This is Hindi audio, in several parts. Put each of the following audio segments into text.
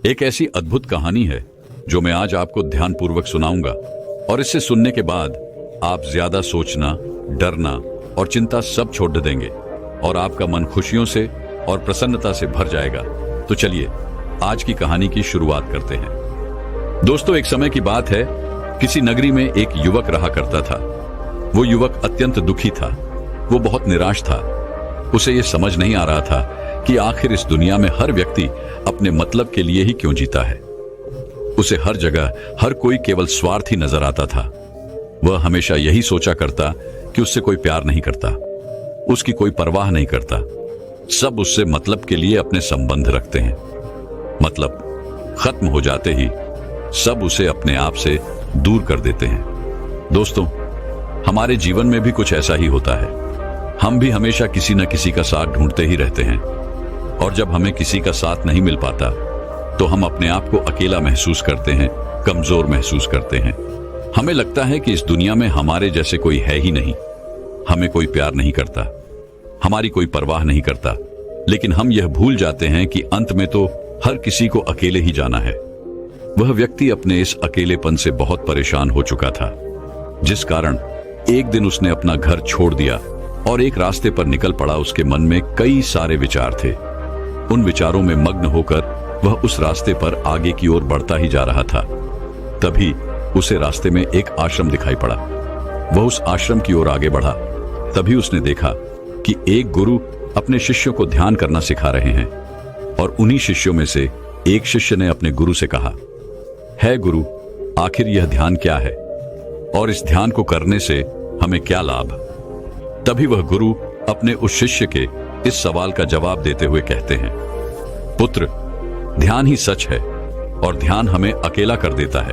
एक ऐसी अद्भुत कहानी है जो मैं आज आपको ध्यानपूर्वक सुनाऊंगा, और इसे सुनने के बाद आप ज्यादा सोचना, डरना और चिंता सब छोड़ देंगे और आपका मन खुशियों से और प्रसन्नता से भर जाएगा। तो चलिए आज की कहानी की शुरुआत करते हैं। दोस्तों, एक समय की बात है, किसी नगरी में एक युवक रहा करता था। वो युवक अत्यंत दुखी था। वो बहुत निराश था। उसे ये समझ नहीं आ रहा था कि आखिर इस दुनिया में हर व्यक्ति अपने मतलब के लिए ही क्यों जीता है। उसे हर जगह हर कोई केवल स्वार्थी नजर आता था। वह हमेशा यही सोचा करता कि उससे कोई प्यार नहीं करता, उसकी कोई परवाह नहीं करता। सब उससे मतलब के लिए अपने संबंध रखते हैं। मतलब खत्म हो जाते ही सब उसे अपने आप से दूर कर देते हैं। दोस्तों, हमारे जीवन में भी कुछ ऐसा ही होता है। हम भी हमेशा किसी न किसी का साथ ढूंढते ही रहते हैं, और जब हमें किसी का साथ नहीं मिल पाता तो हम अपने आप को अकेला महसूस करते हैं, कमजोर महसूस करते हैं। हमें लगता है कि इस दुनिया में हमारे जैसे कोई है ही नहीं। हमें कोई प्यार नहीं करता, हमारी कोई परवाह नहीं करता। लेकिन हम यह भूल जाते हैं कि अंत में तो हर किसी को अकेले ही जाना है। वह व्यक्ति अपने इस अकेलेपन से बहुत परेशान हो चुका था, जिस कारण एक दिन उसने अपना घर छोड़ दिया और एक रास्ते पर निकल पड़ा। उसके मन में कई सारे विचार थे। उन विचारों में मग्न होकर वह उस रास्ते पर आगे की ओर बढ़ता ही जा रहा था। तभी उसे रास्ते में एक आश्रम दिखाई पड़ा। वह उस आश्रम की ओर आगे बढ़ा। तभी उसने देखा कि एक गुरु अपने शिष्यों को ध्यान करना सिखा रहे हैं, और उन्हीं शिष्यों में से एक शिष्य ने अपने गुरु से कहा, है गुरु, आखिर यह ध्यान क्या है और इस ध्यान को करने से हमें क्या लाभ? तभी वह गुरु अपने उस शिष्य के इस सवाल का जवाब देते हुए कहते हैं, पुत्र, ध्यान ही सच है और ध्यान हमें अकेला कर देता है।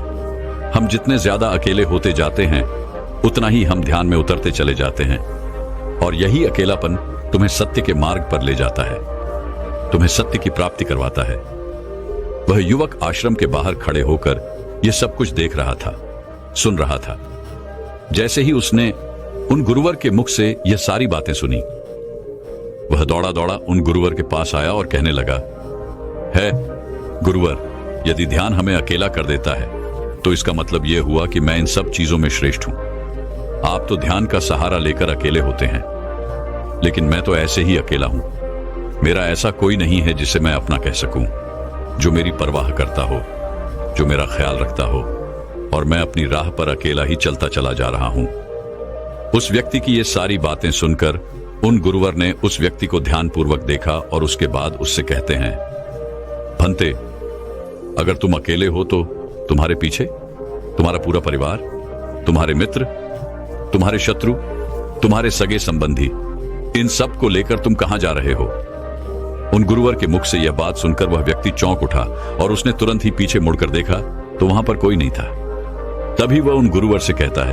हम जितने ज्यादा अकेले होते जाते हैं उतना ही हम ध्यान में उतरते चले जाते हैं, और यही अकेलापन तुम्हें सत्य के मार्ग पर ले जाता है, तुम्हें सत्य की प्राप्ति करवाता है। वह युवक आश्रम के बाहर खड़े होकर यह सब कुछ देख रहा था, सुन रहा था। जैसे ही उसने उन गुरुवर के मुख से यह सारी बातें सुनी, वह दौड़ा दौड़ा उन गुरुवर के पास आया और कहने लगा, है गुरुवर, यदि ध्यान हमें अकेला कर देता है तो इसका मतलब यह हुआ कि मैं इन सब चीजों में श्रेष्ठ हूं। आप तो ध्यान का सहारा लेकर अकेले होते हैं, लेकिन मैं तो ऐसे ही अकेला हूं। मेरा ऐसा कोई नहीं है जिसे मैं अपना कह सकूं, जो मेरी परवाह करता हो, जो मेरा ख्याल रखता हो, और मैं अपनी राह पर अकेला ही चलता चला जा रहा हूं। उस व्यक्ति की ये सारी बातें सुनकर उन गुरुवर ने उस व्यक्ति को ध्यानपूर्वक देखा और उसके बाद उससे कहते हैं, भंते, अगर तुम अकेले हो तो तुम्हारे पीछे तुम्हारा पूरा परिवार, तुम्हारे मित्र, तुम्हारे शत्रु, तुम्हारे सगे संबंधी, इन सब को लेकर तुम कहां जा रहे हो? उन गुरुवर के मुख से यह बात सुनकर वह व्यक्ति चौंक उठा और उसने तुरंत ही पीछे मुड़कर देखा तो वहां पर कोई नहीं था। तभी वह उन गुरुवर से कहता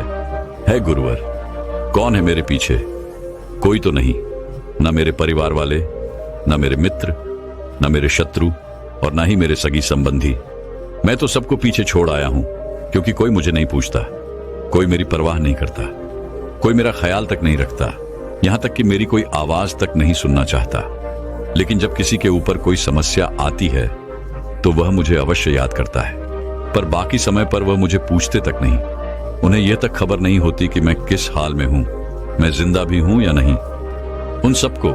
है गुरुवर, कौन है मेरे पीछे? कोई तो नहीं, न मेरे परिवार वाले, न मेरे मित्र, न मेरे शत्रु, और न ही मेरे सगी संबंधी। मैं तो सबको पीछे छोड़ आया हूं, क्योंकि कोई मुझे नहीं पूछता, कोई मेरी परवाह नहीं करता, कोई मेरा ख्याल तक नहीं रखता, यहां तक कि मेरी कोई आवाज तक नहीं सुनना चाहता। लेकिन जब किसी के ऊपर कोई समस्या आती है तो वह मुझे अवश्य याद करता है, पर बाकी समय पर वह मुझे पूछते तक नहीं। उन्हें यह तक खबर नहीं होती कि मैं किस हाल में हूं, मैं जिंदा भी हूं या नहीं। उन सबको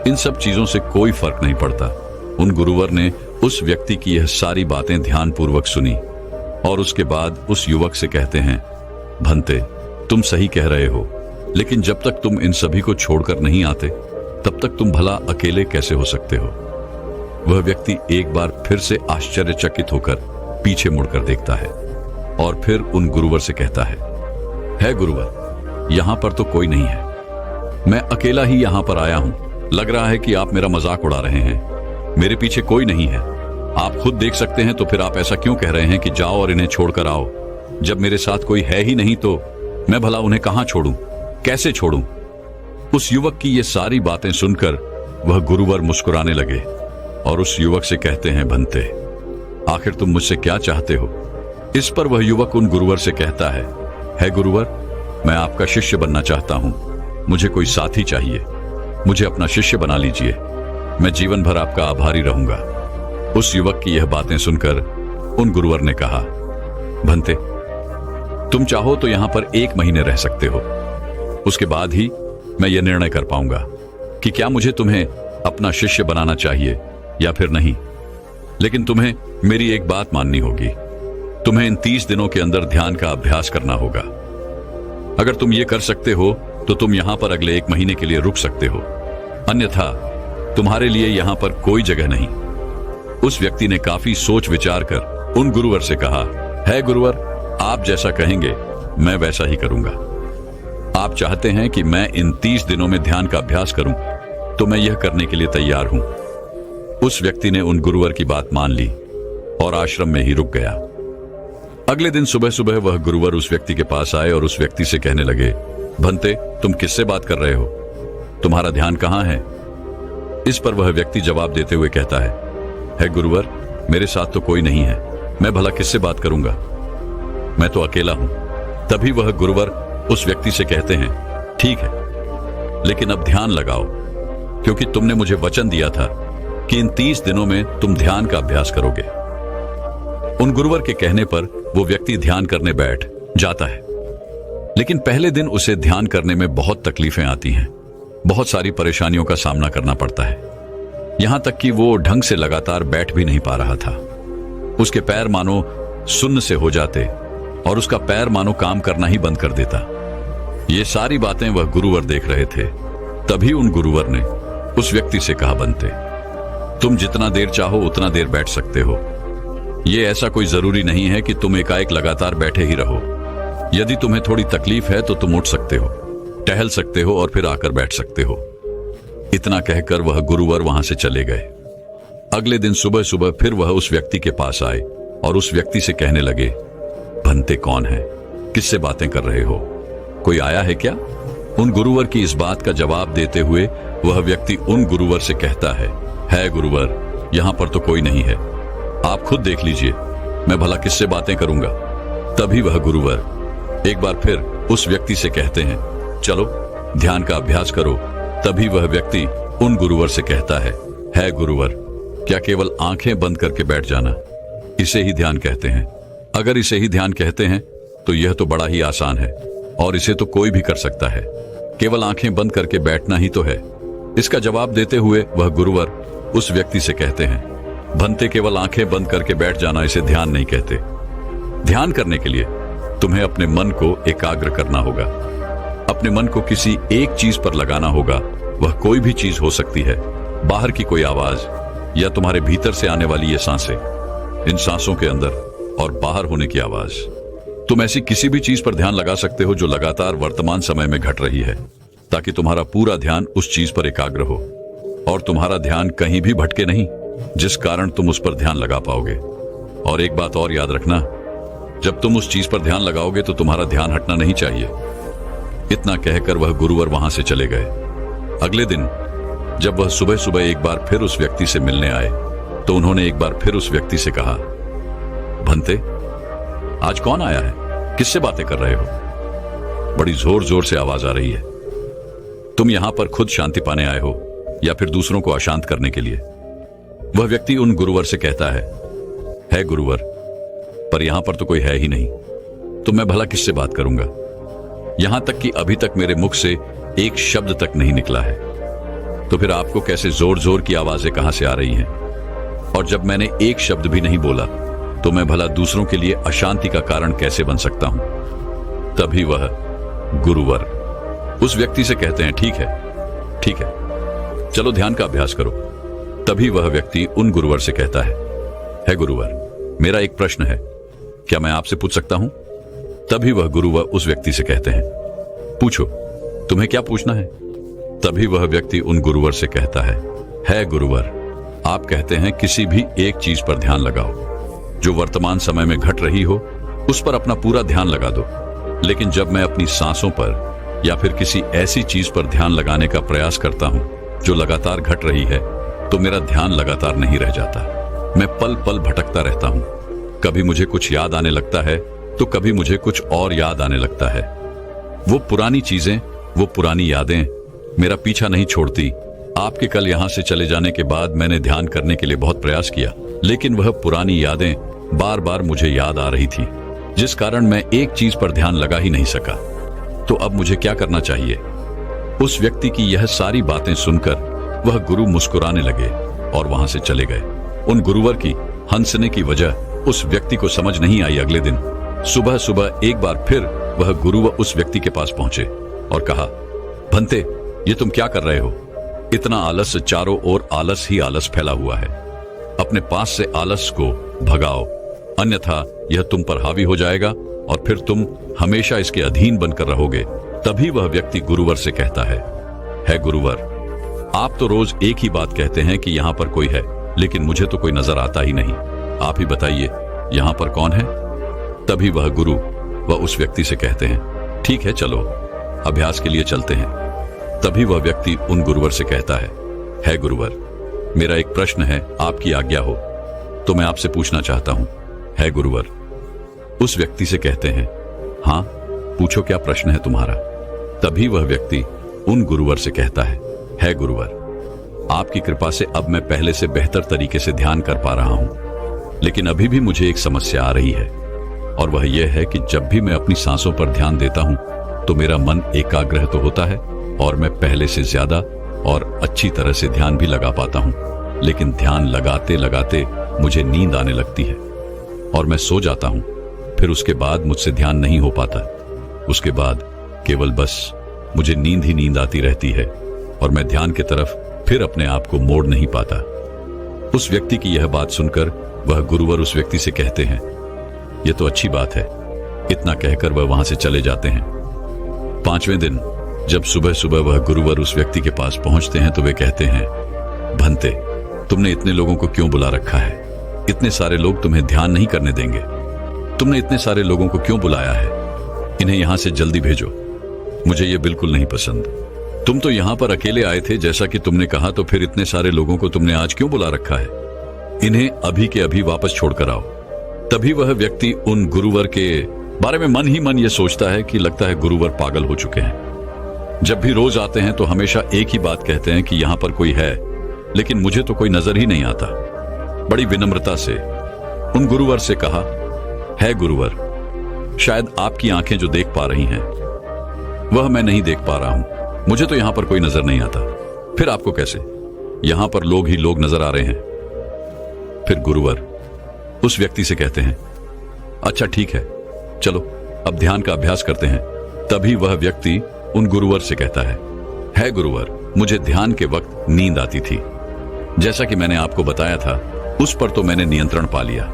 इन सब चीजों से कोई फर्क नहीं पड़ता। उन गुरुवर ने उस व्यक्ति की यह सारी बातें ध्यानपूर्वक सुनी और उसके बाद उस युवक से कहते हैं, भंते, तुम सही कह रहे हो, लेकिन जब तक तुम इन सभी को छोड़कर नहीं आते तब तक तुम भला अकेले कैसे हो सकते हो? वह व्यक्ति एक बार फिर से आश्चर्यचकित होकर पीछे मुड़कर देखता है और फिर उन गुरुवर से कहता है गुरुवर, यहां पर तो कोई नहीं है, मैं अकेला ही यहां पर आया हूं। लग रहा है कि आप मेरा मजाक उड़ा रहे हैं। मेरे पीछे कोई नहीं है, आप खुद देख सकते हैं, तो फिर आप ऐसा क्यों कह रहे हैं कि जाओ और इन्हें छोड़कर आओ? जब मेरे साथ कोई है ही नहीं तो मैं भला उन्हें कहां छोड़ूं, कैसे छोड़ूं? उस युवक की ये सारी बातें सुनकर वह गुरुवर मुस्कुराने लगे और उस युवक से कहते हैं, भंते, आखिर तुम मुझसे क्या चाहते हो? इस पर वह युवक उन गुरुवर से कहता है गुरुवर, मैं आपका शिष्य बनना चाहता हूं, मुझे कोई साथी चाहिए, मुझे अपना शिष्य बना लीजिए, मैं जीवन भर आपका आभारी रहूंगा। उस युवक की यह बातें सुनकर उन गुरुवर ने कहा, भंते, तुम चाहो तो यहां पर 1 महीने रह सकते हो। उसके बाद ही मैं यह निर्णय कर पाऊंगा कि क्या मुझे तुम्हें अपना शिष्य बनाना चाहिए या फिर नहीं। लेकिन तुम्हें मेरी एक बात माननी होगी। तुम्हें इन 30 दिनों के अंदर ध्यान का अभ्यास करना होगा। अगर तुम ये कर सकते हो तो तुम यहां पर अगले 1 महीने के लिए रुक सकते हो, अन्यथा तुम्हारे लिए यहां पर कोई जगह नहीं। उस व्यक्ति ने काफी सोच विचार कर उन गुरुवर से कहा, है गुरुवर, आप जैसा कहेंगे मैं वैसा ही करूंगा। आप चाहते हैं कि मैं इन 30 दिनों में ध्यान का अभ्यास करूं, तो मैं यह करने के लिए तैयार हूं। उस व्यक्ति ने उन गुरुवर की बात मान ली और आश्रम में ही रुक गया। अगले दिन सुबह सुबह वह गुरुवर उस व्यक्ति के पास आए और उस व्यक्ति से कहने लगे, भंते, तुम किससे बात कर रहे हो? तुम्हारा ध्यान कहां है? इस पर वह व्यक्ति जवाब देते हुए कहता है गुरुवर, मेरे साथ तो कोई नहीं है, मैं भला किससे बात करूंगा, मैं तो अकेला हूं। तभी वह गुरुवर उस व्यक्ति से कहते हैं, ठीक है, लेकिन अब ध्यान लगाओ, क्योंकि तुमने मुझे वचन दिया था कि इन 30 दिनों में तुम ध्यान का अभ्यास करोगे। उन गुरुवर के कहने पर वो व्यक्ति ध्यान करने बैठ जाता है। लेकिन पहले दिन उसे ध्यान करने में बहुत तकलीफें आती हैं, बहुत सारी परेशानियों का सामना करना पड़ता है। यहां तक कि वो ढंग से लगातार बैठ भी नहीं पा रहा था। उसके पैर मानो सुन्न से हो जाते और उसका पैर मानो काम करना ही बंद कर देता। ये सारी बातें वह गुरुवर देख रहे थे। तभी उन गुरुवर ने उस व्यक्ति से कहा, बनते, तुम जितना देर चाहो उतना देर बैठ सकते हो। ये ऐसा कोई जरूरी नहीं है कि तुम एकाएक लगातार बैठे ही रहो। यदि तुम्हें थोड़ी तकलीफ है तो तुम उठ सकते हो, टहल सकते हो और फिर आकर बैठ सकते हो। इतना कहकर वह गुरुवर वहां से चले गए। अगले दिन सुबह सुबह फिर वह उस व्यक्ति के पास आए और उस व्यक्ति से कहने लगे, भंते कौन है? किससे बातें कर रहे हो? कोई आया है क्या? उन गुरुवर की इस बात का जवाब देते हुए वह व्यक्ति उन गुरुवर से कहता है गुरुवर, यहां पर तो कोई नहीं है, आप खुद देख लीजिए, मैं भला किससे बातें करूंगा। तभी वह गुरुवर एक बार फिर उस व्यक्ति से कहते हैं, चलो ध्यान का अभ्यास करो। तभी वह व्यक्ति उन गुरुवर से कहता है गुरुवर, क्या केवल आंखें बंद करके बैठ जाना, इसे ही ध्यान कहते हैं? अगर इसे ही ध्यान कहते हैं तो यह तो बड़ा ही आसान है और इसे तो कोई भी कर सकता है। केवल आंखें बंद करके बैठना ही तो है। इसका जवाब देते हुए वह गुरुवर उस व्यक्ति से कहते हैं, भंते, केवल आंखें बंद करके बैठ जाना इसे ध्यान नहीं कहते। ध्यान करने के लिए तुम्हें अपने मन को एकाग्र करना होगा। अपने मन को किसी एक चीज पर लगाना होगा। वह कोई भी चीज हो सकती है, बाहर की कोई आवाज या तुम्हारे भीतर से आने वाली ये सांसें, इन सांसों के अंदर और बाहर होने की आवाज। तुम ऐसी किसी भी चीज पर ध्यान लगा सकते हो जो लगातार वर्तमान समय में घट रही है, ताकि तुम्हारा पूरा ध्यान उस चीज पर एकाग्र हो और तुम्हारा ध्यान कहीं भी भटके नहीं, जिस कारण तुम उस पर ध्यान लगा पाओगे। और एक बात और याद रखना, जब तुम उस चीज पर ध्यान लगाओगे तो तुम्हारा ध्यान हटना नहीं चाहिए। इतना कहकर वह गुरुवर वहां से चले गए। अगले दिन जब वह सुबह सुबह एक बार फिर उस व्यक्ति से मिलने आए तो उन्होंने एक बार फिर उस व्यक्ति से कहा, भंते, आज कौन आया है? किससे बातें कर रहे हो? बड़ी जोर जोर से आवाज आ रही है। तुम यहां पर खुद शांति पाने आए हो या फिर दूसरों को अशांत करने के लिए? वह व्यक्ति उन गुरुवर से कहता है गुरुवर, पर यहां पर तो कोई है ही नहीं, तो मैं भला किससे बात करूंगा? यहां तक कि अभी तक मेरे मुख से एक शब्द तक नहीं निकला है, तो फिर आपको कैसे जोर जोर की आवाजें कहां से आ रही हैं? और जब मैंने एक शब्द भी नहीं बोला तो मैं भला दूसरों के लिए अशांति का कारण कैसे बन सकता हूं? तभी वह गुरुवर उस व्यक्ति से कहते हैं, ठीक है, चलो ध्यान का अभ्यास करो। तभी वह व्यक्ति उन गुरुवर से कहता है गुरुवर, मेरा एक प्रश्न है, क्या मैं आपसे पूछ सकता हूं? तभी वह गुरुवर उस व्यक्ति से कहते हैं, पूछो, तुम्हें क्या पूछना है? तभी वह व्यक्ति उन गुरुवर से कहता है गुरुवर, आप कहते हैं किसी भी एक चीज पर ध्यान लगाओ जो वर्तमान समय में घट रही हो, उस पर अपना पूरा ध्यान लगा दो। लेकिन जब मैं अपनी सांसों पर या फिर किसी ऐसी चीज पर ध्यान लगाने का प्रयास करता हूं जो लगातार घट रही है, तो मेरा ध्यान लगातार नहीं रह जाता। मैं पल पल भटकता रहता हूं। कभी मुझे कुछ याद आने लगता है तो कभी मुझे कुछ और याद आने लगता है। वो पुरानी चीजें, वो पुरानी यादें मेरा पीछा नहीं छोड़ती। आपके कल यहां से चले जाने के बाद मैंने ध्यान करने के लिए बहुत प्रयास किया, लेकिन वह पुरानी यादें बार बार मुझे याद आ रही थी, जिस कारण मैं एक चीज पर ध्यान लगा ही नहीं सका। तो अब मुझे क्या करना चाहिए? उस व्यक्ति की यह सारी बातें सुनकर वह गुरु मुस्कुराने लगे और वहां से चले गए। उन गुरुवर की हंसने की वजह उस व्यक्ति को समझ नहीं आई। अगले दिन सुबह सुबह एक बार फिर वह गुरु उस व्यक्ति के पास पहुंचे और कहा, भंते, ये तुम क्या कर रहे हो? इतना आलस, चारों ओर आलस ही आलस फैला हुआ है। अपने पास से आलस को भगाओ, अन्यथा यह तुम पर हावी हो जाएगा और फिर तुम हमेशा इसके अधीन बनकर रहोगे। तभी वह व्यक्ति गुरुवर से कहता है गुरुवर, आप तो रोज एक ही बात कहते हैं कि यहां पर कोई है, लेकिन मुझे तो कोई नजर आता ही नहीं। आप ही बताइए, यहां पर कौन है? तभी वह गुरु वह उस व्यक्ति से कहते हैं, ठीक है, चलो अभ्यास के लिए चलते हैं। तभी वह व्यक्ति उन गुरुवर से कहता है गुरुवर, मेरा एक प्रश्न है, आपकी आज्ञा हो तो मैं आपसे पूछना चाहता हूं। है गुरुवर। उस व्यक्ति से कहते हैं, हाँ पूछो, क्या प्रश्न है तुम्हारा? तभी वह व्यक्ति उन गुरुवर से कहता है गुरुवर, आपकी कृपा से अब मैं पहले से बेहतर तरीके से ध्यान कर पा रहा हूं, लेकिन अभी भी मुझे एक समस्या आ रही है, और वह यह है कि जब भी मैं अपनी सांसों पर ध्यान देता हूं तो मेरा मन एकाग्र तो होता है और मैं पहले से ज्यादा और अच्छी तरह से ध्यान भी लगा पाता हूं, लेकिन ध्यान लगाते लगाते मुझे नींद आने लगती है और मैं सो जाता हूं। फिर उसके बाद मुझसे ध्यान नहीं हो पाता। उसके बाद केवल बस मुझे नींद ही नींद आती रहती है और मैं ध्यान की तरफ फिर अपने आप को मोड़ नहीं पाता। उस व्यक्ति की यह बात सुनकर वह गुरुवर उस व्यक्ति से कहते हैं, यह तो अच्छी बात है। इतना कहकर वह वहां से चले जाते हैं। 5वें दिन जब सुबह सुबह वह गुरुवर उस व्यक्ति के पास पहुंचते हैं तो वे कहते हैं, भंते, तुमने इतने लोगों को क्यों बुला रखा है? इतने सारे लोग तुम्हें ध्यान नहीं करने देंगे। तुमने इतने सारे लोगों को क्यों बुलाया है? इन्हें यहां से जल्दी भेजो। मुझे ये बिल्कुल नहीं पसंद। तुम तो यहां पर अकेले आए थे जैसा कि तुमने कहा, तो फिर इतने सारे लोगों को तुमने आज क्यों बुला रखा है? इन्हें अभी के अभी वापस छोड़कर आओ। तभी वह व्यक्ति उन गुरुवर के बारे में मन ही मन ये सोचता है कि लगता है गुरुवर पागल हो चुके हैं। जब भी रोज आते हैं तो हमेशा एक ही बात कहते हैं कि यहां पर कोई है, लेकिन मुझे तो कोई नजर ही नहीं आता। बड़ी विनम्रता से उन गुरुवर से कहा, है गुरुवर, शायद आपकी आंखें जो देख पा रही हैं वह मैं नहीं देख पा रहा हूं। मुझे तो यहां पर कोई नजर नहीं आता। फिर आपको कैसे? यहां पर लोग ही लोग नजर आ रहे हैं। फिर गुरुवर उस व्यक्ति से कहते हैं, अच्छा ठीक है, चलो अब ध्यान का अभ्यास करते हैं। तभी वह व्यक्ति उन गुरुवर से कहता है गुरुवर, मुझे ध्यान के वक्त नींद आती थी। जैसा कि मैंने आपको बताया था, उस पर तो मैंने नियंत्रण पा लिया,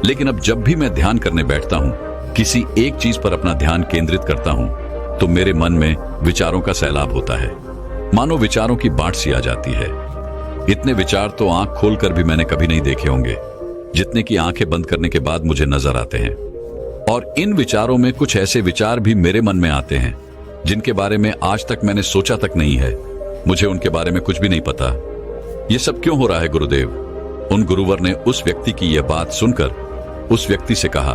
लेकिन अब जब भी मैं ध्यान करने बैठता हूं, किसी एक चीज पर अपना ध्यान केंद्रित करता हूं, तो मेरे मन में विचारों का सैलाब होता है। मानो विचारों की बाढ़ सी आ जाती है। इतने विचार तो आंख खोलकर भी मैंने कभी नहीं देखे होंगे, जितने की आंखें बंद करने के बाद मुझे नजर आते हैं। और इन विचारों में कुछ ऐसे विचार भी मेरे मन में आते हैं जिनके बारे में आज तक मैंने सोचा तक नहीं है। मुझे उनके बारे में कुछ भी नहीं पता। यह सब क्यों हो रहा है गुरुदेव? उन गुरुवर ने उस व्यक्ति की यह बात सुनकर उस व्यक्ति से कहा,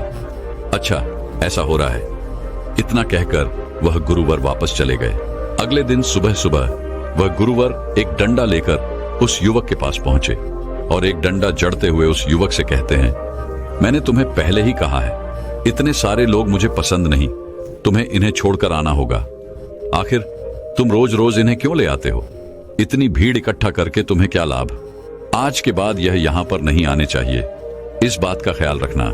अच्छा ऐसा हो रहा है। इतना कहकर वह गुरुवर वापस चले गए। अगले दिन सुबह सुबह वह गुरुवर एक डंडा लेकर उस युवक के पास पहुंचे और एक डंडा जड़ते हुए उस युवक से कहते हैं, मैंने तुम्हें पहले ही कहा है, इतने सारे लोग मुझे पसंद नहीं, तुम्हें इन्हें छोड़कर आना होगा। आखिर तुम रोज रोज इन्हें क्यों ले आते हो? इतनी भीड़ इकट्ठा करके तुम्हें क्या लाभ? आज के बाद यह यहां पर नहीं आने चाहिए। इस बात का ख्याल रखना।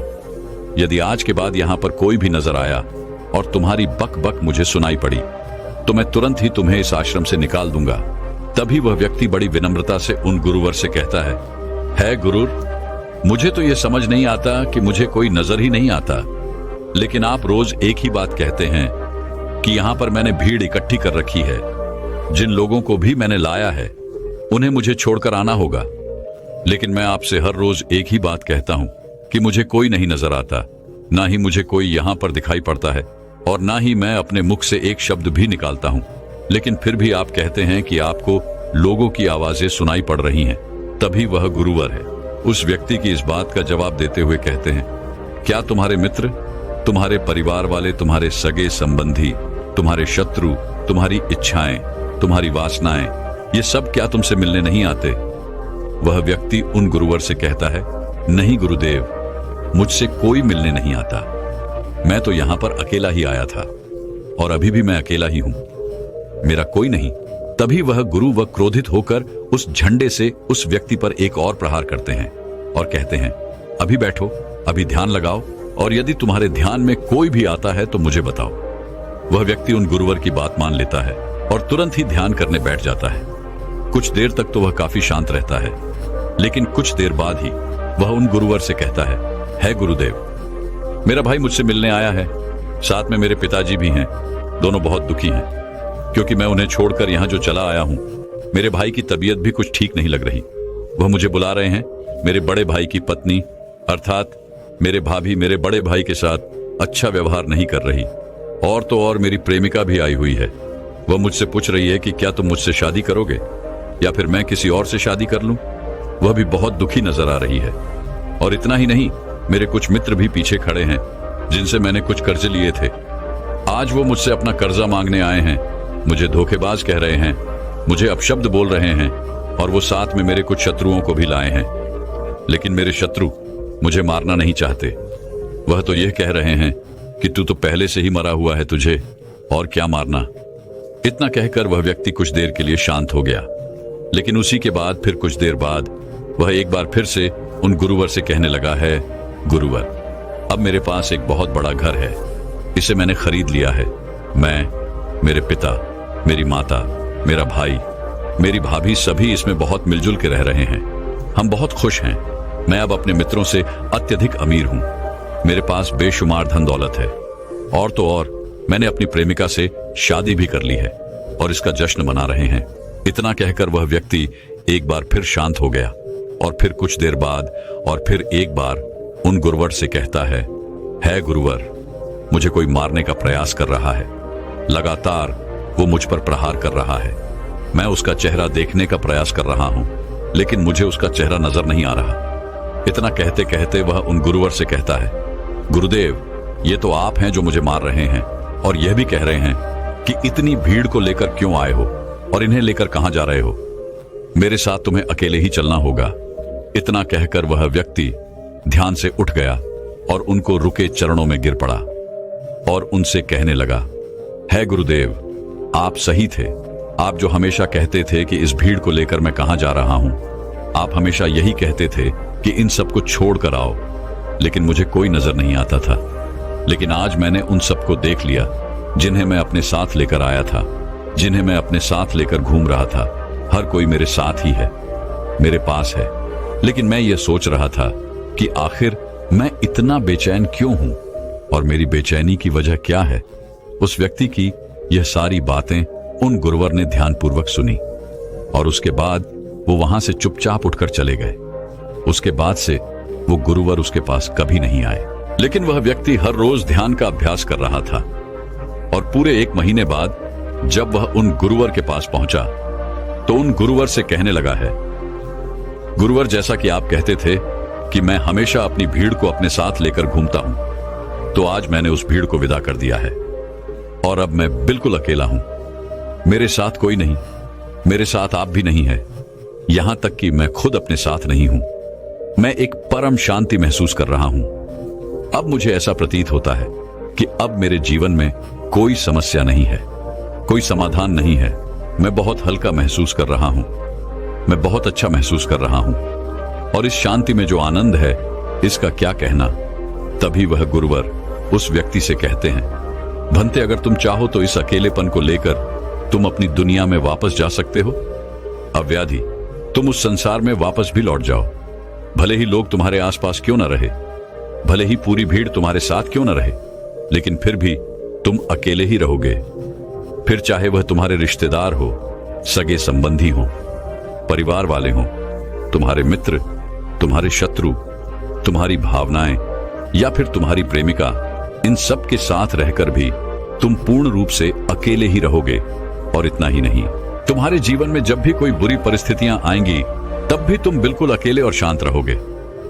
यदि आज के बाद यहां पर कोई भी नजर आया और तुम्हारी बक बक मुझे सुनाई पड़ी, तो मैं तुरंत ही तुम्हें इस आश्रम से निकाल दूंगा। तभी वह व्यक्ति बड़ी विनम्रता से उन गुरुवर से कहता है गुरुर, मुझे तो यह समझ नहीं आता कि मुझे कोई नजर ही नहीं आता, लेकिन आप रोज एक ही बात कहते हैं कि यहां पर मैंने भीड़ इकट्ठी कर रखी है। जिन लोगों को भी मैंने लाया है उन्हें मुझे छोड़कर आना होगा, लेकिन मैं आपसे हर रोज एक ही बात कहता हूं कि मुझे कोई नहीं नजर आता, ना ही मुझे कोई यहां पर दिखाई पड़ता है और ना ही मैं अपने मुख से एक शब्द भी निकालता हूं, लेकिन फिर भी आप कहते हैं कि आपको लोगों की आवाजें सुनाई पड़ रही हैं। तभी वह गुरुवर है उस व्यक्ति की इस बात का जवाब देते हुए कहते हैं, क्या तुम्हारे मित्र, तुम्हारे परिवार वाले, तुम्हारे सगे संबंधी, तुम्हारे शत्रु, तुम्हारी इच्छाएं, तुम्हारी वासनाएं, ये सब क्या तुमसे मिलने नहीं आते? वह व्यक्ति उन गुरुवर से कहता है, नहीं गुरुदेव, मुझसे कोई मिलने नहीं आता। मैं तो यहां पर अकेला ही आया था और अभी भी मैं अकेला ही हूं, मेरा कोई नहीं। तभी वह गुरु व क्रोधित होकर उस झंडे से उस व्यक्ति पर एक और प्रहार करते हैं और कहते हैं, अभी बैठो, अभी ध्यान लगाओ, और यदि तुम्हारे ध्यान में कोई भी आता है तो मुझे बताओ। वह व्यक्ति उन गुरुवर की बात मान लेता है और तुरंत ही ध्यान करने बैठ जाता है। कुछ देर तक तो वह काफी शांत रहता है, लेकिन कुछ देर बाद ही वह उन गुरुवर से कहता है गुरुदेव, मेरा भाई मुझसे मिलने आया है, साथ में मेरे पिताजी भी हैं। दोनों बहुत दुखी हैं क्योंकि मैं उन्हें छोड़कर यहाँ जो चला आया हूँ। मेरे भाई की तबीयत भी कुछ ठीक नहीं लग रही। वह मुझे बुला रहे हैं। मेरे बड़े भाई की पत्नी अर्थात मेरे भाभी मेरे बड़े भाई के साथ अच्छा व्यवहार नहीं कर रही, और तो और मेरी प्रेमिका भी आई हुई है। वह मुझसे पूछ रही है कि क्या तुम मुझसे शादी करोगे या फिर मैं किसी और से शादी कर लूं। वह भी बहुत दुखी नजर आ रही है। और इतना ही नहीं, मेरे कुछ मित्र भी पीछे खड़े हैं जिनसे मैंने कुछ कर्ज लिए थे। आज वो मुझसे अपना कर्जा मांगने आए हैं, मुझे धोखेबाज कह रहे हैं, मुझे अपशब्द बोल रहे हैं, और वो साथ में मेरे कुछ शत्रुओं को भी लाए हैं। लेकिन मेरे शत्रु मुझे मारना नहीं चाहते। वह तो यह कह रहे हैं कि तू तो पहले से ही मरा हुआ है, तुझे और क्या मारना। इतना कहकर वह व्यक्ति कुछ देर के लिए शांत हो गया, लेकिन उसी के बाद फिर कुछ देर बाद वह एक बार फिर से उन गुरुवर से कहने लगा है, गुरुवर, अब मेरे पास एक बहुत बड़ा घर है, इसे मैंने खरीद लिया है। मैं, मेरे पिता, मेरी माता, मेरा भाई, मेरी भाभी सभी इसमें बहुत मिलजुल के रह रहे हैं। हम बहुत खुश हैं। मैं अब अपने मित्रों से अत्यधिक अमीर हूं। मेरे पास बेशुमार धन दौलत है, और तो और मैंने अपनी प्रेमिका से शादी भी कर ली है और इसका जश्न मना रहे हैं। इतना कहकर वह व्यक्ति एक बार फिर शांत हो गया और फिर कुछ देर बाद और फिर एक बार उन गुरुवर से कहता है गुरुवर, मुझे कोई मारने का प्रयास कर रहा है। लगातार वो मुझ पर प्रहार कर रहा है। मैं उसका चेहरा देखने का प्रयास कर रहा हूं, लेकिन मुझे उसका चेहरा नजर नहीं आ रहा। इतना कहते कहते वह उन गुरुवर से कहता है, गुरुदेव, ये तो आप हैं जो मुझे मार रहे हैं और यह भी कह रहे हैं कि इतनी भीड़ को लेकर क्यों आए हो और इन्हें लेकर कहां जा रहे हो। मेरे साथ तुम्हें अकेले ही चलना होगा। इतना कहकर वह व्यक्ति ध्यान से उठ गया और उनको रुके चरणों में गिर पड़ा और उनसे कहने लगा, है गुरुदेव, आप सही थे। आप जो हमेशा कहते थे कि इस भीड़ को लेकर मैं कहां जा रहा हूं, आप हमेशा यही कहते थे कि इन सबको छोड़ कर आओ, लेकिन मुझे कोई नजर नहीं आता था। लेकिन आज मैंने उन सबको देख लिया जिन्हें मैं अपने साथ लेकर आया था, जिन्हें मैं अपने साथ लेकर घूम रहा था। हर कोई मेरे साथ ही है, मेरे पास है। लेकिन मैं ये सोच रहा था कि आखिर मैं इतना बेचैन क्यों हूं और मेरी बेचैनी की वजह क्या है। उस व्यक्ति की यह सारी बातें उन गुरुवर ने ध्यानपूर्वक सुनी और उसके बाद वो वहां से चुपचाप उठकर चले गए। उसके बाद से वो गुरुवर उसके पास कभी नहीं आए। लेकिन वह व्यक्ति हर रोज ध्यान का अभ्यास कर रहा था और पूरे 1 महीने बाद जब वह उन गुरुवर के पास पहुंचा तो उन गुरुवर से कहने लगा है, गुरुवर, जैसा कि आप कहते थे कि मैं हमेशा अपनी भीड़ को अपने साथ लेकर घूमता हूं, तो आज मैंने उस भीड़ को विदा कर दिया है और अब मैं बिल्कुल अकेला हूं। मेरे साथ कोई नहीं, मेरे साथ आप भी नहीं है, यहां तक कि मैं खुद अपने साथ नहीं हूं। मैं एक परम शांति महसूस कर रहा हूं। अब मुझे ऐसा प्रतीत होता है कि अब मेरे जीवन में कोई समस्या नहीं है, कोई समाधान नहीं है। मैं बहुत हल्का महसूस कर रहा हूं, मैं बहुत अच्छा महसूस कर रहा हूं, और इस शांति में जो आनंद है इसका क्या कहना। तभी वह गुरुवर उस व्यक्ति से कहते हैं, भंते, अगर तुम चाहो तो इस अकेलेपन को लेकर तुम अपनी दुनिया में वापस जा सकते हो। अव्याधि, तुम उस संसार में वापस भी लौट जाओ। भले ही लोग तुम्हारे आसपास क्यों न रहे, भले ही पूरी भीड़ तुम्हारे साथ क्यों न रहे, लेकिन फिर भी तुम अकेले ही रहोगे। फिर चाहे वह तुम्हारे रिश्तेदार हो, सगे संबंधी हो, परिवार वाले हो, तुम्हारे मित्र, तुम्हारे शत्रु, तुम्हारी भावनाएं या फिर तुम्हारी प्रेमिका, इन सब के साथ रहकर भी तुम पूर्ण रूप से अकेले ही रहोगे। और इतना ही नहीं, तुम्हारे जीवन में जब भी कोई बुरी परिस्थितियां आएंगी तब भी तुम बिल्कुल अकेले और शांत रहोगे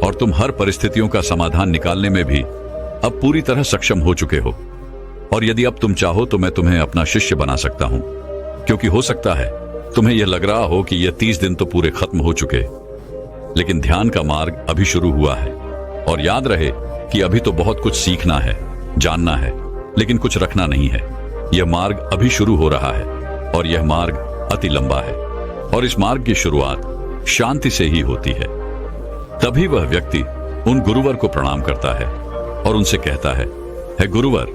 और तुम हर परिस्थितियों का समाधान निकालने में भी अब पूरी तरह सक्षम हो चुके हो। और यदि अब तुम चाहो तो मैं तुम्हें अपना शिष्य बना सकता हूं, क्योंकि हो सकता है तुम्हें यह लग रहा हो कि यह 30 दिन तो पूरे खत्म हो चुके, लेकिन ध्यान का मार्ग अभी शुरू हुआ है। और याद रहे कि अभी तो बहुत कुछ सीखना है, जानना है, लेकिन कुछ रखना नहीं है। यह मार्ग अभी शुरू हो रहा है और यह मार्ग अति लंबा है और इस मार्ग की शुरुआत शांति से ही होती है। तभी वह व्यक्ति उन गुरुवर को प्रणाम करता है और उनसे कहता है गुरुवर,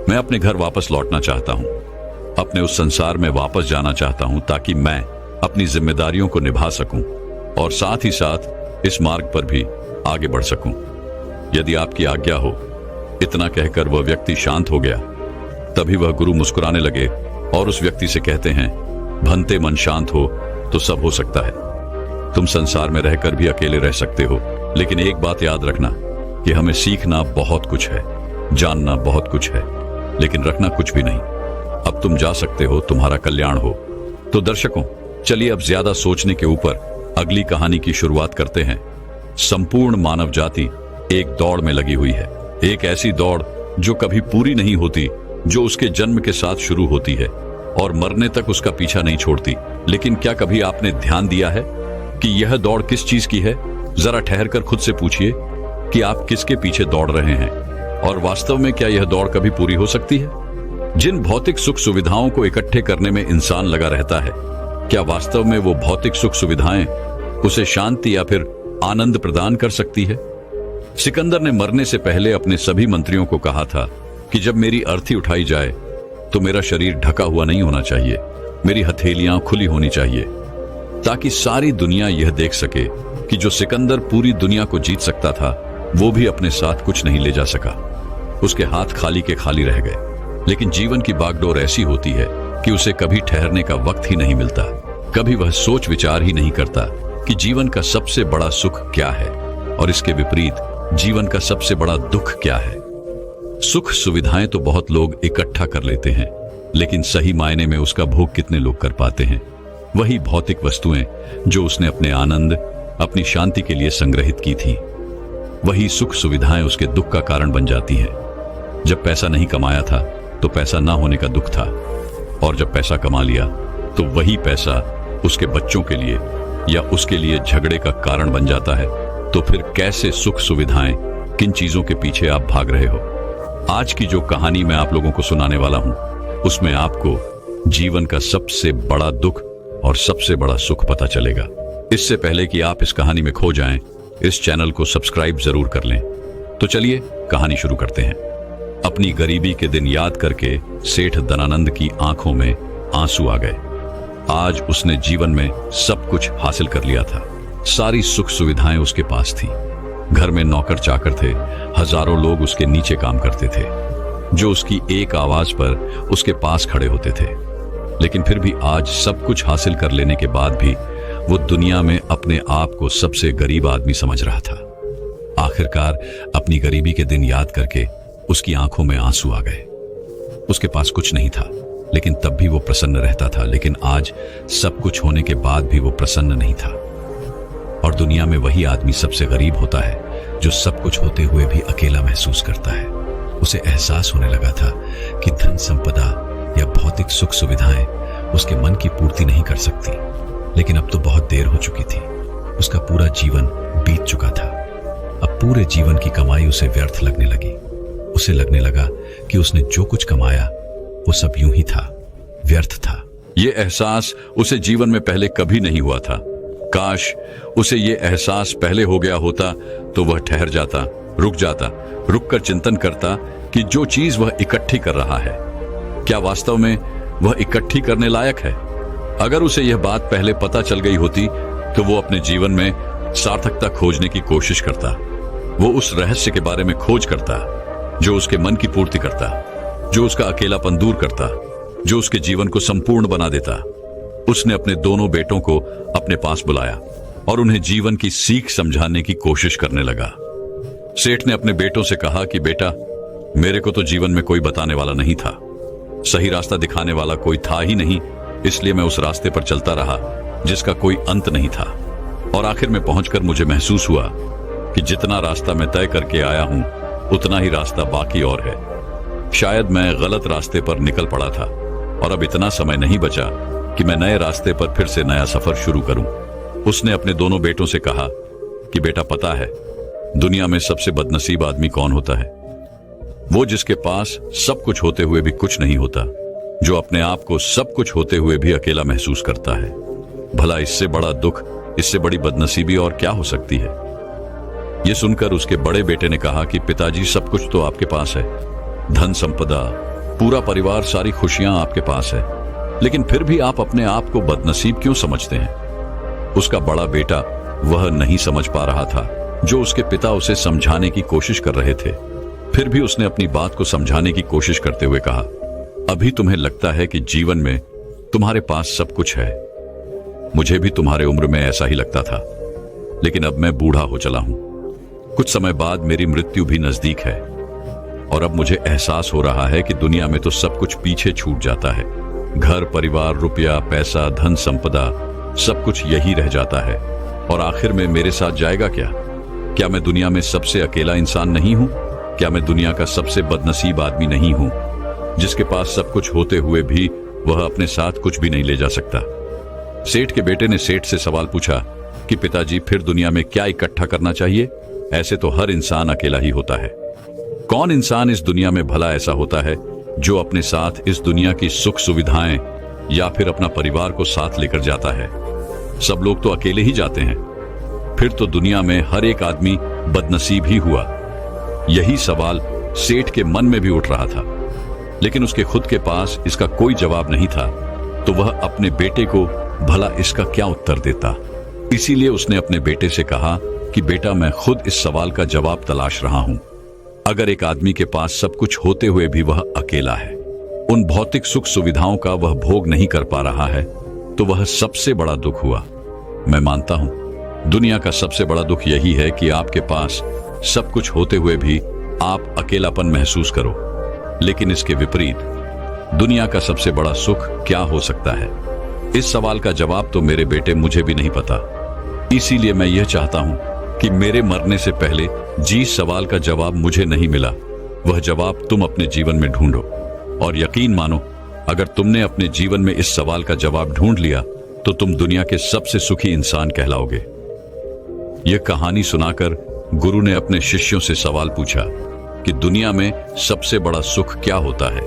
मैं अपने घर वापस लौटना चाहता हूं, अपने उस संसार में वापस जाना चाहता हूं ताकि मैं अपनी जिम्मेदारियों को निभा सकूं और साथ ही साथ इस मार्ग पर भी आगे बढ़ सकूं। यदि आपकी आज्ञा हो। इतना कहकर वह व्यक्ति शांत हो गया। तभी वह गुरु मुस्कुराने लगे और उस व्यक्ति से कहते हैं, भंते मन शांत हो तो सब हो सकता है। तुम संसार में रहकर भी अकेले रह सकते हो, लेकिन एक बात याद रखना कि हमें सीखना बहुत कुछ है, जानना बहुत कुछ है, लेकिन रखना कुछ भी नहीं। अब तुम जा सकते हो, तुम्हारा कल्याण हो। तो दर्शकों, चलिए अब ज्यादा सोचने के ऊपर अगली कहानी की शुरुआत करते हैं। संपूर्ण मानव जाति एक दौड़ में लगी हुई है, एक ऐसी दौड़ जो कभी पूरी नहीं होती, जो उसके जन्म के साथ शुरू होती है और मरने तक उसका पीछा नहीं छोड़ती। लेकिन क्या कभी आपने ध्यान दिया है कि यह दौड़ किस चीज की है? जरा ठहर कर खुद से पूछिए कि आप किसके पीछे दौड़ रहे हैं और वास्तव में क्या यह दौड़ कभी पूरी हो सकती है? जिन भौतिक सुख सुविधाओं को इकट्ठे करने में इंसान लगा रहता है, क्या वास्तव में वो भौतिक सुख सुविधाएं उसे शांति या फिर आनंद प्रदान कर सकती है? सिकंदर ने मरने से पहले अपने सभी मंत्रियों को कहा था कि जब मेरी अर्थी उठाई जाए तो मेरा शरीर ढका हुआ नहीं होना चाहिए, मेरी हथेलियां खुली होनी चाहिए, ताकि सारी दुनिया यह देख सके कि जो सिकंदर पूरी दुनिया को जीत सकता था, वो भी अपने साथ कुछ नहीं ले जा सका। उसके हाथ खाली के खाली रह गए। लेकिन जीवन की बागडोर ऐसी होती है कि उसे कभी ठहरने का वक्त ही नहीं मिलता। कभी वह सोच विचार ही नहीं करता कि जीवन का सबसे बड़ा सुख क्या है और इसके विपरीत जीवन का सबसे बड़ा दुख क्या है। सुख सुविधाएं तो बहुत लोग इकट्ठा कर लेते हैं, लेकिन सही मायने में उसका भोग कितने लोग कर पाते हैं? वही भौतिक वस्तुएं जो उसने अपने आनंद, अपनी शांति के लिए संग्रहित की थी, वही सुख सुविधाएं उसके दुख का कारण बन जाती हैं। जब पैसा नहीं कमाया था तो पैसा ना होने का दुख था, और जब पैसा कमा लिया तो वही पैसा उसके बच्चों के लिए या उसके लिए झगड़े का कारण बन जाता है। तो फिर कैसे सुख सुविधाएं, किन चीजों के पीछे आप भाग रहे हो? आज की जो कहानी मैं आप लोगों को सुनाने वाला हूं, उसमें आपको जीवन का सबसे बड़ा दुख और सबसे बड़ा सुख पता चलेगा। इससे पहले कि आप इस कहानी में खो जाएं, इस चैनल को सब्सक्राइब जरूर कर लें। तो चलिए कहानी शुरू करते हैं। अपनी गरीबी के दिन याद करके सेठ धनानंद की आंखों में आंसू आ गए। आज उसने जीवन में सब कुछ हासिल कर लिया था। सारी सुख सुविधाएं उसके पास थी। घर में नौकर चाकर थे, हजारों लोग उसके नीचे काम करते थे, जो उसकी एक आवाज पर उसके पास खड़े होते थे। लेकिन फिर भी आज सब कुछ हासिल कर लेने के बाद भी वो दुनिया में अपने आप को सबसे गरीब आदमी समझ रहा था। आखिरकार अपनी गरीबी के दिन याद करके उसकी आंखों में आंसू आ गए। उसके पास कुछ नहीं था, लेकिन तब भी वो प्रसन्न रहता था। लेकिन आज सब कुछ होने के बाद भी वो प्रसन्न नहीं था। और दुनिया में वही आदमी सबसे गरीब होता है जो सब कुछ होते हुए भी अकेला महसूस करता है। उसे एहसास होने लगा था कि धन संपदा या भौतिक सुख सुविधाएं उसके मन की पूर्ति नहीं कर सकती। लेकिन अब तो बहुत देर हो चुकी थी। उसका पूरा जीवन बीत चुका था। अब पूरे जीवन की कमाई उसे व्यर्थ लगने लगी। उसे लगने लगा कि उसने जो कुछ कमाया वो सब यूं ही था, व्यर्थ था। ये एहसास उसे जीवन में पहले कभी नहीं हुआ था। काश उसे ये एहसास पहले हो गया होता तो वह ठहर जाता, रुक जाता, रुककर चिंतन करता कि जो चीज वह इकट्ठी कर रहा है, क्या वास्तव में वह इकट्ठी करने लायक है? अगर उसे यह बात पहले पता चल गई होती तो वो अपने जीवन में सार्थकता खोजने की कोशिश करता। वो उस रहस्य के बारे में खोज करता जो उसके मन की पूर्ति करता, जो उसका अकेलापन दूर करता, जो उसके जीवन को संपूर्ण बना देता। उसने अपने दोनों बेटों को अपने पास बुलाया और उन्हें जीवन की सीख समझाने की कोशिश करने लगा। सेठ ने अपने बेटों से कहा कि बेटा, मेरे को तो जीवन में कोई बताने वाला नहीं था, सही रास्ता दिखाने वाला कोई था ही नहीं, इसलिए मैं उस रास्ते पर चलता रहा जिसका कोई अंत नहीं था। और आखिर में पहुंचकर मुझे महसूस हुआ कि जितना रास्ता मैं तय करके आया हूं, उतना ही रास्ता बाकी और है। शायद मैं गलत रास्ते पर निकल पड़ा था और अब इतना समय नहीं बचा कि मैं नए रास्ते पर फिर से नया सफर शुरू करूं। उसने अपने दोनों बेटों से कहा कि बेटा पता है दुनिया में सबसे बदनसीब आदमी कौन होता है? वो जिसके पास सब कुछ होते हुए भी कुछ नहीं होता, जो अपने आप को सब कुछ होते हुए भी अकेला महसूस करता है। भला इससे बड़ा दुख, इससे बड़ी बदनसीबी और क्या हो सकती है? यह सुनकर उसके बड़े बेटे ने कहा कि पिताजी, सब कुछ तो आपके पास है, धन संपदा, पूरा परिवार, सारी खुशियां आपके पास है, लेकिन फिर भी आप अपने आप को बदनसीब क्यों समझते हैं? उसका बड़ा बेटा वह नहीं समझ पा रहा था जो उसके पिता उसे समझाने की कोशिश कर रहे थे। फिर भी उसने अपनी बात को समझाने की कोशिश करते हुए कहा, अभी तुम्हें लगता है कि जीवन में तुम्हारे पास सब कुछ है। मुझे भी तुम्हारे उम्र में ऐसा ही लगता था, लेकिन अब मैं बूढ़ा हो चला हूं। कुछ समय बाद मेरी मृत्यु भी नजदीक है और अब मुझे एहसास हो रहा है कि दुनिया में तो सब कुछ पीछे छूट जाता है। घर, परिवार, रुपया, पैसा, धन संपदा, सब कुछ यही रह जाता है और आखिर में मेरे साथ जाएगा क्या? क्या मैं दुनिया में सबसे अकेला इंसान नहीं हूं? क्या मैं दुनिया का सबसे बदनसीब आदमी नहीं हूं, जिसके पास सब कुछ होते हुए भी वह अपने साथ कुछ भी नहीं ले जा सकता? सेठ के बेटे ने सेठ से सवाल पूछा कि पिताजी, फिर दुनिया में क्या इकट्ठा करना चाहिए? ऐसे तो हर इंसान अकेला ही होता है। कौन इंसान इस दुनिया में भला ऐसा होता है जो अपने साथ इस दुनिया की सुख सुविधाएं या फिर अपना परिवार को साथ लेकर जाता है? सब लोग तो अकेले ही जाते हैं। फिर तो दुनिया में हर एक आदमी बदनसीब ही हुआ। यही सवाल सेठ के मन में भी उठ रहा था, लेकिन उसके खुद के पास इसका कोई जवाब नहीं था, तो वह अपने बेटे को भला इसका क्या उत्तर देता। इसीलिए उसने अपने बेटे से कहा कि बेटा, मैं खुद इस सवाल का जवाब तलाश रहा हूं। अगर एक आदमी के पास सब कुछ होते हुए भी वह अकेला है, उन भौतिक सुख सुविधाओं का वह भोग नहीं कर पा रहा है, तो वह सबसे बड़ा दुख हुआ। मैं मानता हूं दुनिया का सबसे बड़ा दुख यही है कि आपके पास सब कुछ होते हुए भी आप अकेलापन महसूस करो। लेकिन इसके विपरीत दुनिया का सबसे बड़ा सुख क्या हो सकता है? इस सवाल का जवाब तो मेरे बेटे मुझे भी नहीं पता। इसीलिए मैं यह चाहता हूं कि मेरे मरने से पहले जिस सवाल का जवाब मुझे नहीं मिला, वह जवाब तुम अपने जीवन में ढूंढो। और यकीन मानो, अगर तुमने अपने जीवन में इस सवाल का जवाब ढूंढ लिया तो तुम दुनिया के सबसे सुखी इंसान कहलाओगे। यह कहानी सुनाकर गुरु ने अपने शिष्यों से सवाल पूछा कि दुनिया में सबसे बड़ा सुख क्या होता है?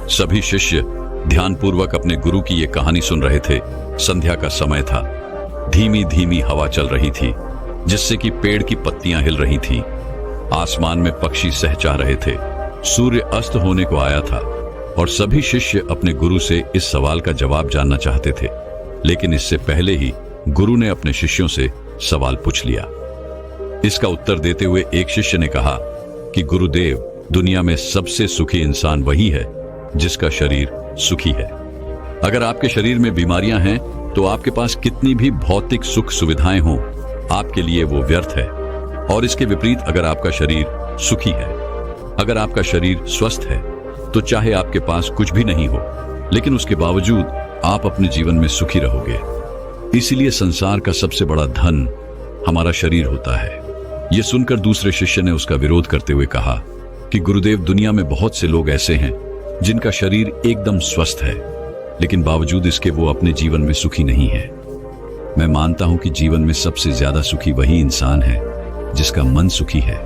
सभी शिष्य ध्यानपूर्वक अपने गुरु की यह कहानी सुन रहे थे। संध्या का समय था। धीमी धीमी हवा चल रही थी, जिससे कि पेड़ की पत्तियां हिल रही थीं। आसमान में पक्षी सहचा रहे थे। सूर्य अस्त होने को आया था और सभी शिष्य अपने गुरु से इस सवाल का जवाब जानना चाहते थे। लेकिन इससे पहले ही गुरु ने अपने शिष्यों से सवाल पूछ लिया। इसका उत्तर देते हुए एक शिष्य ने कहा कि गुरुदेव, दुनिया में सबसे सुखी इंसान वही है जिसका शरीर सुखी है। अगर आपके शरीर में बीमारियां हैं तो आपके पास कितनी भी भौतिक सुख सुविधाएं हों, आपके लिए वो व्यर्थ है। और इसके विपरीत अगर आपका शरीर सुखी है, अगर आपका शरीर स्वस्थ है, तो चाहे आपके पास कुछ भी नहीं हो, लेकिन उसके बावजूद आप अपने जीवन में सुखी रहोगे। इसीलिए संसार का सबसे बड़ा धन हमारा शरीर होता है। यह सुनकर दूसरे शिष्य ने उसका विरोध करते हुए कहा कि गुरुदेव, दुनिया में बहुत से लोग ऐसे हैं जिनका शरीर एकदम स्वस्थ है, लेकिन बावजूद इसके वो अपने जीवन में सुखी नहीं है। मैं मानता हूं कि जीवन में सबसे ज्यादा सुखी वही इंसान है जिसका मन सुखी है।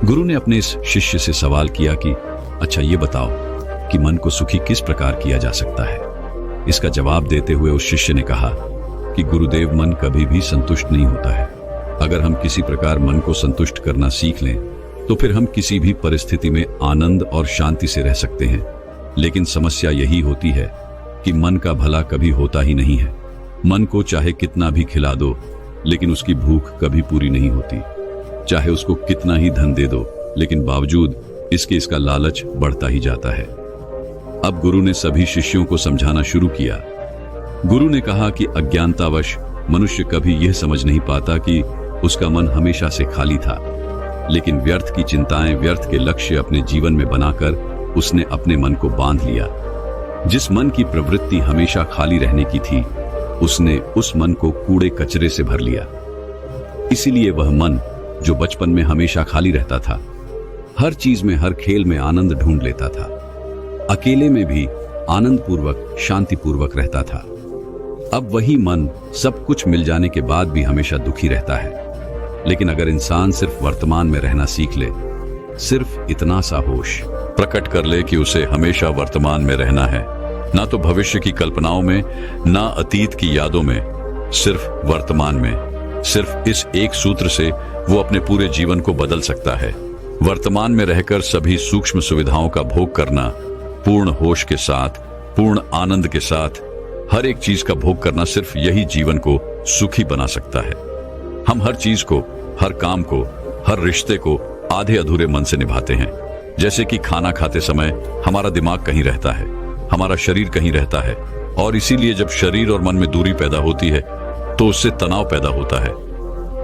गुरु ने अपने इस शिष्य से सवाल किया कि अच्छा ये बताओ कि मन को सुखी किस प्रकार किया जा सकता है। इसका जवाब देते हुए उस शिष्य ने कहा कि गुरुदेव, मन कभी भी संतुष्ट नहीं होता है। अगर हम किसी प्रकार मन को संतुष्ट करना सीख लें तो फिर हम किसी भी परिस्थिति में आनंद और शांति से रह सकते हैं। लेकिन समस्या यही होती है कि मन का भला कभी होता ही नहीं है। मन को चाहे कितना भी खिला दो, लेकिन उसकी भूख कभी पूरी नहीं होती। चाहे उसको कितना ही धन दे दो, लेकिन बावजूद इसका लालच बढ़ता ही जाता है। अब गुरु ने सभी शिष्यों को समझाना शुरू किया। गुरु ने कहा कि अज्ञानतावश मनुष्य कभी यह समझ नहीं पाता कि उसका मन हमेशा से खाली था, लेकिन व्यर्थ की चिंताएं, व्यर्थ के लक्ष्य अपने जीवन में बनाकर उसने अपने मन को बांध लिया। जिस मन की प्रवृत्ति हमेशा खाली रहने की थी, उसने उस मन को कूड़े कचरे से भर लिया। इसीलिए वह मन जो बचपन में हमेशा खाली रहता था, हर चीज में, हर खेल में आनंद ढूंढ लेता था, अकेले में भी आनंद पूर्वक, शांति पूर्वक रहता था। अब वही मन सब कुछ मिल जाने के बाद भी हमेशा दुखी रहता है। लेकिन अगर इंसान सिर्फ वर्तमान में रहना सीख ले, सिर्फ इतना सा होश प्रकट कर ले कि उसे हमेशा वर्तमान में रहना है, ना तो भविष्य की कल्पनाओं में, ना अतीत की यादों में, सिर्फ वर्तमान में, सिर्फ इस एक सूत्र से वो अपने पूरे जीवन को बदल सकता है। वर्तमान में रहकर सभी सूक्ष्म सुविधाओं का भोग करना, पूर्ण होश के साथ, पूर्ण आनंद के साथ हर एक चीज का भोग करना, सिर्फ यही जीवन को सुखी बना सकता है। हम हर चीज को, हर काम को, हर रिश्ते को आधे अधूरे मन से निभाते हैं। जैसे कि खाना खाते समय हमारा दिमाग कहीं रहता है, हमारा शरीर कहीं रहता है, और इसीलिए जब शरीर और मन में दूरी पैदा होती है तो उससे तनाव पैदा होता है।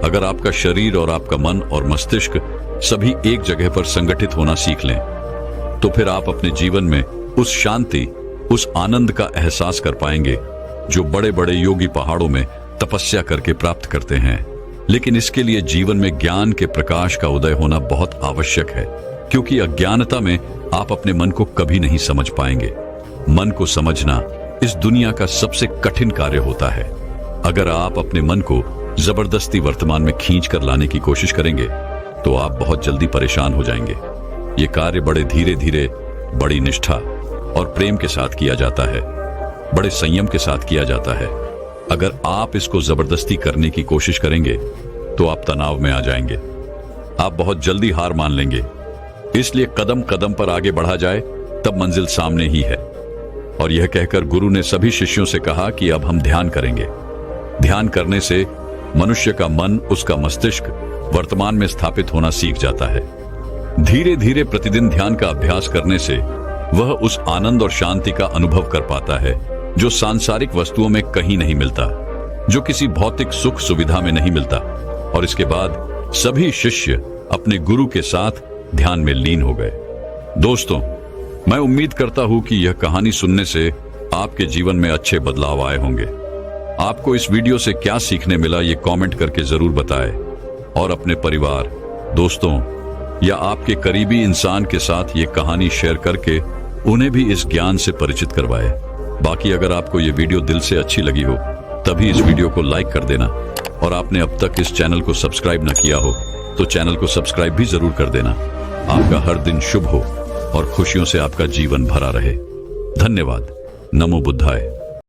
अगर आपका शरीर और आपका मन और मस्तिष्क सभी एक जगह पर संगठित होना सीख लें, तो फिर आप अपने जीवन में उस शांति, उस आनंद का एहसास कर पाएंगे जो बड़े बड़े योगी पहाड़ों में तपस्या करके प्राप्त करते हैं। लेकिन इसके लिए जीवन में ज्ञान के प्रकाश का उदय होना बहुत आवश्यक है, क्योंकि अज्ञानता में आप अपने मन को कभी नहीं समझ पाएंगे। मन को समझना इस दुनिया का सबसे कठिन कार्य होता है। अगर आप अपने मन को जबरदस्ती वर्तमान में खींच कर लाने की कोशिश करेंगे तो आप बहुत जल्दी परेशान हो जाएंगे। ये कार्य बड़े धीरे धीरे, बड़ी निष्ठा और प्रेम के साथ किया जाता है, बड़े संयम के साथ किया जाता है। अगर आप इसको जबरदस्ती करने की कोशिश करेंगे तो आप तनाव में आ जाएंगे, आप बहुत जल्दी हार मान लेंगे। इसलिए कदम कदम पर आगे बढ़ा जाए तब मंजिल सामने ही है। और यह कहकर गुरु ने सभी शिष्यों से कहा कि अब हम ध्यान करेंगे। ध्यान करने से मनुष्य का मन, उसका मस्तिष्क वर्तमान में स्थापित होना सीख जाता है। धीरे धीरे प्रतिदिन ध्यान का अभ्यास करने से वह उस आनंद और शांति का अनुभव कर पाता है जो सांसारिक वस्तुओं में कहीं नहीं मिलता, जो किसी भौतिक सुख सुविधा में नहीं मिलता। और इसके बाद सभी शिष्य अपने गुरु के साथ ध्यान में लीन हो गए। दोस्तों, मैं उम्मीद करता हूं कि यह कहानी सुनने से आपके जीवन में अच्छे बदलाव आए होंगे। आपको इस वीडियो से क्या सीखने मिला ये कमेंट करके जरूर बताएं, और अपने परिवार, दोस्तों या आपके करीबी इंसान के साथ ये कहानी शेयर करके उन्हें भी इस ज्ञान से परिचित करवाएं। बाकी अगर आपको ये वीडियो दिल से अच्छी लगी हो तभी इस वीडियो को लाइक कर देना, और आपने अब तक इस चैनल को सब्सक्राइब न किया हो तो चैनल को सब्सक्राइब भी जरूर कर देना। आपका हर दिन शुभ हो और खुशियों से आपका जीवन भरा रहे। धन्यवाद। नमो बुद्धाय।